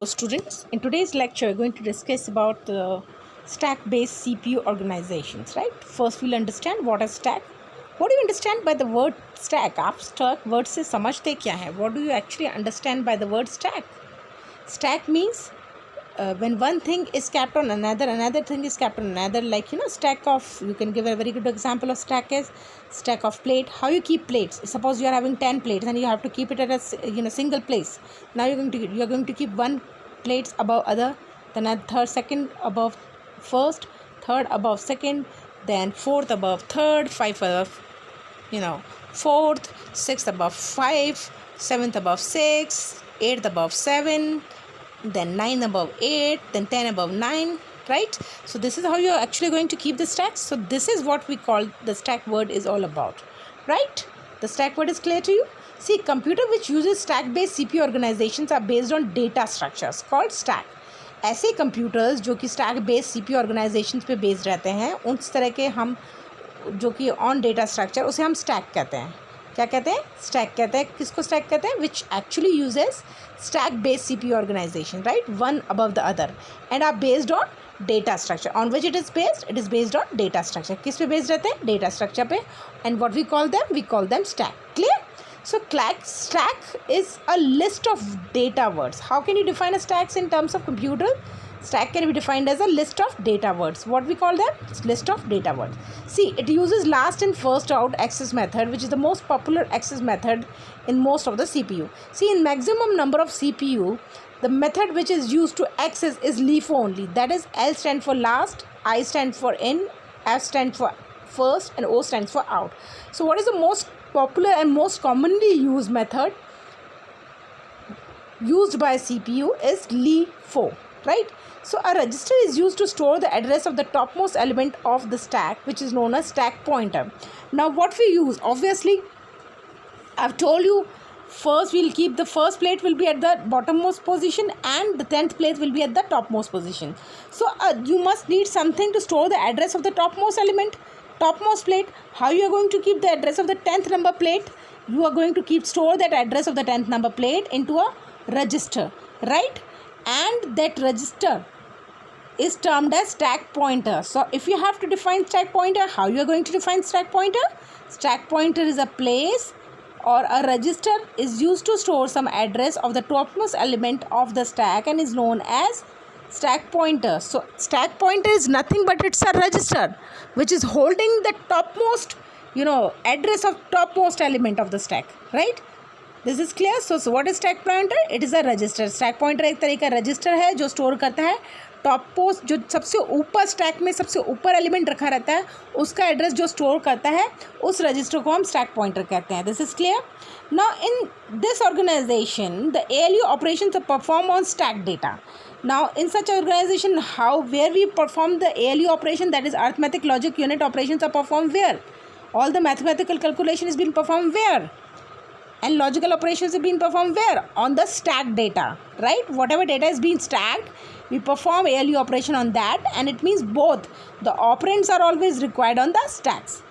Students, in today's lecture we're going to discuss about the stack based CPU organizations. Right, first we'll understand what is stack. What do you understand by the word stack? आप stack word से समझते क्या है? What do you actually understand by the word stack? Stack means when one thing is kept on another thing is kept on another, like stack of, you can give a very good example of stack is stack of plate. How you keep plates? Suppose you are having 10 plates and you have to keep it at a single place. Now you're going to keep one plates above other, then a third, second above first, third above second, then fourth above third, five above fourth, sixth above five, seventh above six, eighth above seven, then 9 above 8, then 10 above 9, right? So this is how you're actually going to keep the stacks. So this is what we call the stack word is all about, right? The stack word is clear to you? See, computer which uses stack based CPU organizations are based on data structures called stack. ऐसे computers जो कि stack based CPU organisations पे based रहते हैं, उस तरह के हम जो कि ऑन डेटा स्ट्रक्चर, उसे हम स्टैक कहते हैं. क्या कहते हैं? स्टैक कहते हैं. किसको स्टैक कहते हैं? Which actually uses stack based CPU organization, right? One above the other, and are based on data structure. On which it is based? It is based on data structure. किस पे based रहते हैं? Data structure पे. And what we call them? We call them stack. Clear? So stack is a list of data words. How can you define a stack in terms of computer? Stack can be defined as a list of data words. What we call them? List of data words. See, it uses last in first out access method, which is the most popular access method in most of the CPU. See, in maximum number of CPU, the method which is used to access is LIFO only. That is, L stand for last, I stand for in, F stand for first, and O stands for out. So what is the most popular and most commonly used method used by CPU is LIFO, right? So a register is used to store the address of the topmost element of the stack, which is known as stack pointer. Now what we use, obviously I've told you, first we'll keep the first plate will be at the bottommost position and the 10th plate will be at the topmost position. So you must need something to store the address of the topmost element, topmost plate. How you are going to keep the address of the 10th number plate? You are going to store that address of the 10th number plate into a register, right? And that register is termed as stack pointer. So if you have to define stack pointer, how you are going to define stack pointer? Stack pointer is a place or a register is used to store some address of the topmost element of the stack and is known as stack pointer. So stack pointer is nothing but it's a register which is holding the topmost address of topmost element of the stack, right? This is clear. So what is stack pointer? It is a register. Stack pointer एक तरह का register है जो store करता है top post, जो सबसे ऊपर स्टैक में सबसे ऊपर एलिमेंट रखा रहता है उसका एड्रेस जो स्टोर करता है, उस रजिस्टर को हम स्टैक पॉइंटर कहते हैं. This is clear. Now in this organization the ALU operations are performed on stack data. Now in such organization, where we perform the ALU operation, that is arithmetic logic unit operations are performed where? All the mathematical calculation is being performed where? And logical operations have been performed where? On the stack data, right? Whatever data is being stacked, we perform ALU operation on that, and it means both the operands are always required on the stacks.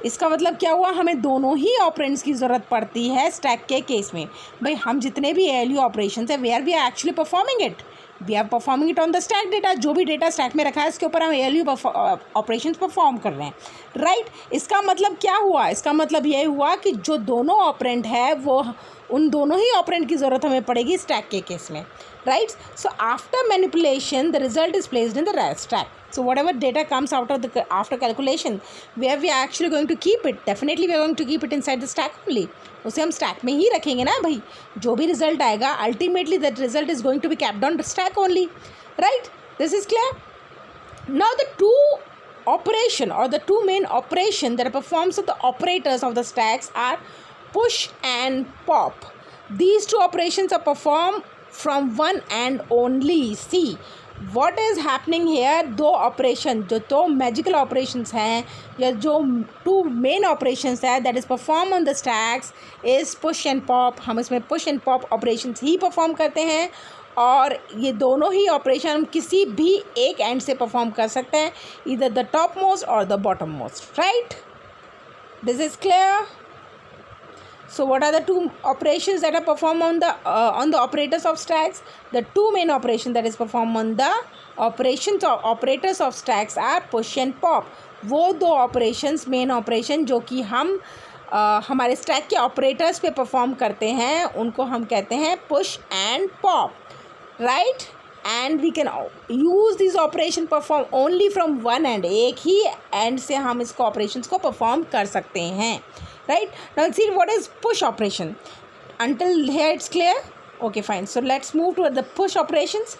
इसका मतलब क्या हुआ? हमें दोनों ही operands की ज़रूरत पड़ती है स्टैक के केस में. भाई हम जितने भी ALU ऑपरेशंस है, where we are actually performing it, we are performing it on the stack data. जो भी डेटा स्टैक में रखा है इसके ऊपर हम ALU ऑपरेशंस परफॉर्म कर रहे हैं, राइट? इसका मतलब क्या हुआ? इसका मतलब ये हुआ कि जो दोनों ऑपरेंड है वो उन दोनों ही ऑपरेंड की ज़रूरत हमें पड़ेगी स्टैक के केस में, right? So after manipulation the result is placed in the stack. So whatever data comes out of the after calculation, where we are actually going to keep it, definitely we are going to keep it inside the stack only. उसे हम stack में ही रखेंगे ना भाई. जो भी result आएगा ultimately that result is going to be kept on stack only, right? This is clear. Now the two operation or the two main operation that are performed of the operators of the stacks are push and pop. These two operations are performed from one and only. See what is happening here. दो operation जो तो magical operations हैं या जो to main operations है that is perform on the stacks is push and pop. हम इसमें push and pop operations he perform करते हैं और ये दोनों ही ऑपरेशन हम किसी भी एक एंड से परफॉर्म कर सकते हैं, इधर द टॉप मोस्ट और the bottom most, right? This is clear. So what are the two operations that are performed on the operators of stacks? The two main operations that is performed on the operators of stacks are push and pop. वो दो operations main operation जो कि हम हमारे stack के operators पे perform करते हैं उनको हम कहते हैं push and pop, right. And we can use this operation perform only from one end, एक ही एंड से हम इसको ऑपरेशंस को परफॉर्म कर सकते हैं, right. Now let's see what is push operation. Until here it's clear? Okay, fine. So let's move to the push operations.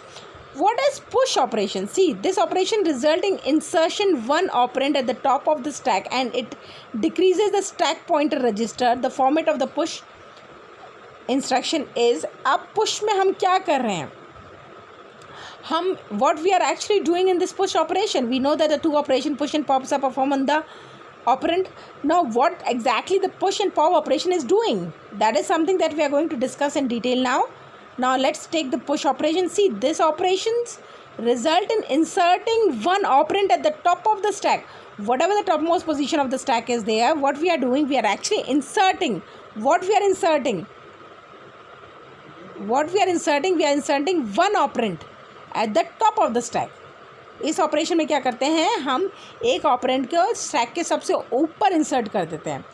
What is push operation? See, this operation resulting insertion one operand at the top of the stack and it decreases the stack pointer register. The format of the push instruction is, अब push में हम क्या कर रहे हैं? हम what we are actually doing in this push operation, we know that the two operation push and pops are performed on the operand. Now what exactly the push and pop operation is doing, that is something that we are going to discuss in detail now. Now let's take the push operation. See, this operations result in inserting one operand at the top of the stack. Whatever the topmost position of the stack is there, what we are doing, we are actually inserting. What we are inserting? What we are inserting? We are inserting one operand at the top of the stack. इस operation में क्या करते हैं, हम एक operand को stack के सबसे ऊपर इंसर्ट कर देते हैं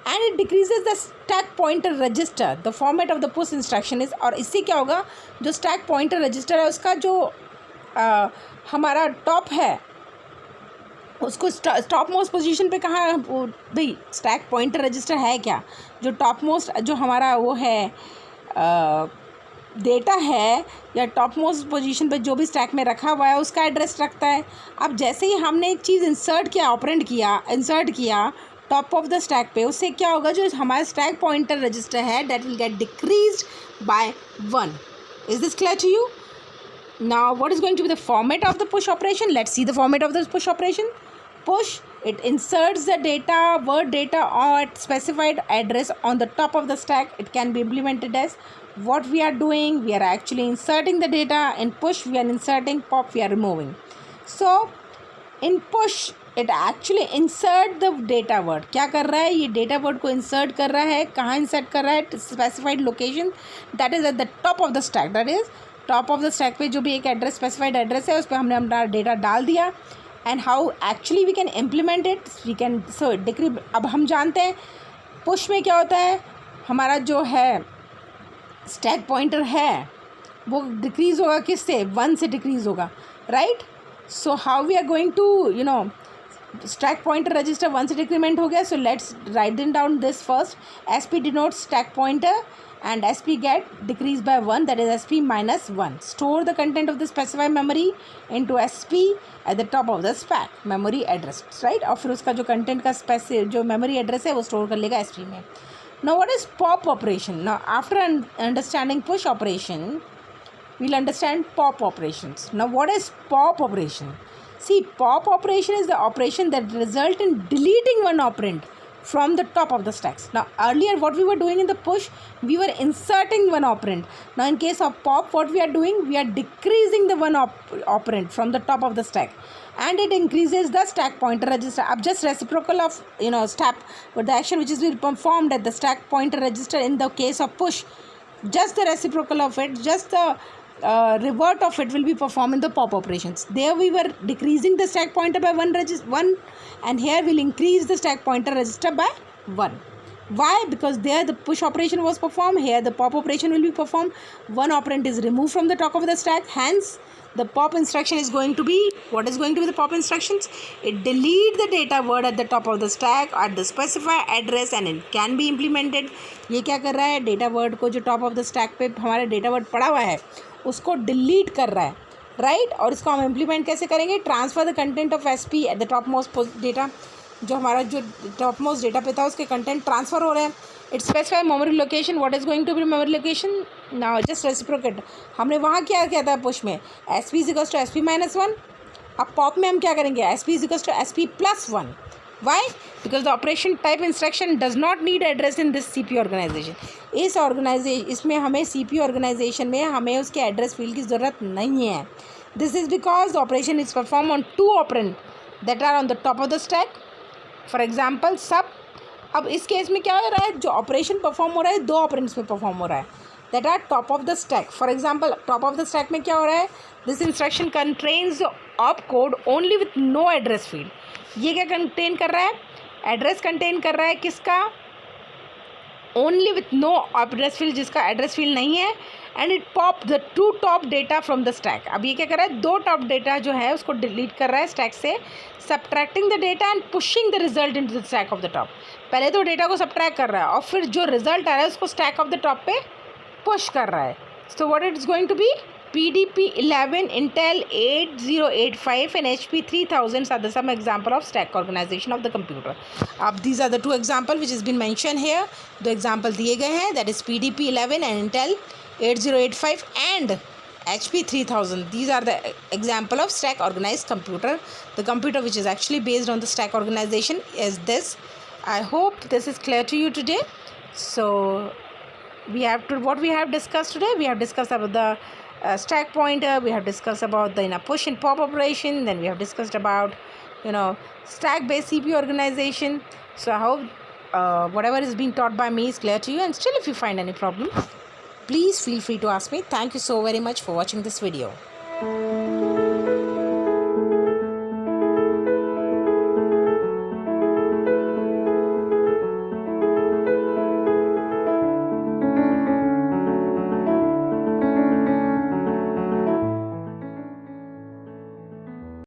and it decreases the stack pointer register. The format of the push instruction is, और इससे क्या होगा, जो स्टैक पॉइंटर रजिस्टर है उसका जो हमारा टॉप है उसको टॉप मोस्ट पोजीशन पे कहाँ, भाई स्टैक पॉइंटर रजिस्टर है क्या, जो टॉप मोस्ट जो हमारा वो है डेटा है या टॉप मोस्ट पोजीशन पे जो भी स्टैक में रखा हुआ है उसका एड्रेस रखता है. अब जैसे ही हमने एक चीज़ इंसर्ट किया टॉप ऑफ द स्टैक पे, उससे क्या होगा, जो हमारा स्टैक पॉइंटर रजिस्टर है that will get decreased by 1. Is this clear to you? Now what is going to be the format of the push operation? Let's see the format of the push operation. Push, it inserts the data, word data at specified address on the top of the stack. It can be implemented as what we are doing. We are actually inserting the data. In push, we are inserting. Pop, we are removing. So, in push, it actually insert the data word. क्या कर रहा है, ये data word को insert कर रहा है. कहाँ insert कर रहा है? Specified location, that is at the top of the stack. That is top of the stack पे जो भी एक एड्रेस स्पेसिफाइड एड्रेस है उस पर हमने अपना डेटा डाल दिया. And how actually we can implement it, we can so decree. अब हम जानते हैं पुश में क्या होता है, हमारा जो है स्टैक पॉइंटर है वो डिक्रीज़ होगा किससे, 1 से डिक्रीज़ होगा, right. So how we are going to stack pointer register 1 से डिक्रीमेंट हो गया. So let's write then down this first. SP denotes stack pointer and SP get decreased by 1, that is SP minus 1. Store the content of the specified memory into SP at the top of the stack memory address, right. और फिर उसका जो content का जो memory address है वो store कर लेगा SP में. Now what is pop operation? Now after understanding push operation we'll understand pop operations. Now what is pop operation? See, pop operation is the operation that result in deleting one operand from the top of the stacks. Now earlier what we were doing in the push, we were inserting one operand. Now in case of pop, what we are doing, we are decreasing the one operand from the top of the stack and it increases the stack pointer register. Up just reciprocal of step with the action which is performed at the stack pointer register in the case of push, just the reciprocal of it, just the revert of it will be performed in the pop operations. There we were decreasing the stack pointer by 1 and here we'll increase the stack pointer register by 1. Why? Because there the push operation was performed, here the pop operation will be performed. One operand is removed from the top of the stack, hence the pop instruction is going to be, what is going to be the pop instructions? It delete the data word at the top of the stack at the specified address and it can be implemented. ये क्या कर रहा है, data word को जो top of the stack पे हमारा data word पड़ा हुआ है उसको डिलीट कर रहा है, राइट. और इसको हम इम्प्लीमेंट कैसे करेंगे, transfer the content of SP at the top most data, जो हमारा जो टॉप मोस्ट डेटा पे था उसके कंटेंट ट्रांसफ़र हो रहे हैं. It specify memory location, what is going to be memory location. Now just reciprocate, हमने वहाँ क्या किया था पुश में, SP equals to SP minus 1. अब पॉप में हम क्या करेंगे, SP equals to SP plus 1. Why? Because the operation type instruction does not need address in this CPU organization. इसमें हमें CPU organization में हमें उसके एड्रेस फील्ड की ज़रूरत नहीं है. This is because the operation is performed on 2 operand that are on the top of the stack. For example, sub अब इस केस में क्या हो रहा है, जो ऑपरेशन परफॉर्म हो रहा है 2 ऑपरेंड्स में परफॉर्म हो रहा है, that are top of the stack. For example top of the stack में क्या हो रहा है, this instruction contains op code only with no address field. ये क्या कंटेन कर रहा है, एड्रेस कंटेन कर रहा है किसका, only with no address field, जिसका एड्रेस फील्ड नहीं है. And it pop the 2 top data from the stack. अब ये क्या कर रहा है, 2 टॉप डेटा जो है उसको डिलीट कर रहा है स्टैक से, subtracting the data and pushing the result into the stack of the top. पहले तो डेटा को सब्ट्रैक्ट कर रहा है और फिर जो रिजल्ट आ रहा है उसको स्टैक ऑफ द टॉप पे पुश कर रहा है. So what it is going to be, PDP-11, Intel 8085 and HP 3000 are the some example of stack organization of the computer. अब these are the 2 example which has been mentioned here. 2 example दिए गए हैं, that is PDP-11 and Intel 8085 and HP 3000. These are the example of stack organized computer. The computer which is actually based on the stack organization is this. I hope this is clear to you today. So what we have discussed today, we have discussed about the stack pointer, we have discussed about the push and pop operation, then we have discussed about stack based CPU organization. So I hope whatever is being taught by me is clear to you, and still if you find any problem, please feel free to ask me. Thank you so very much for watching this video.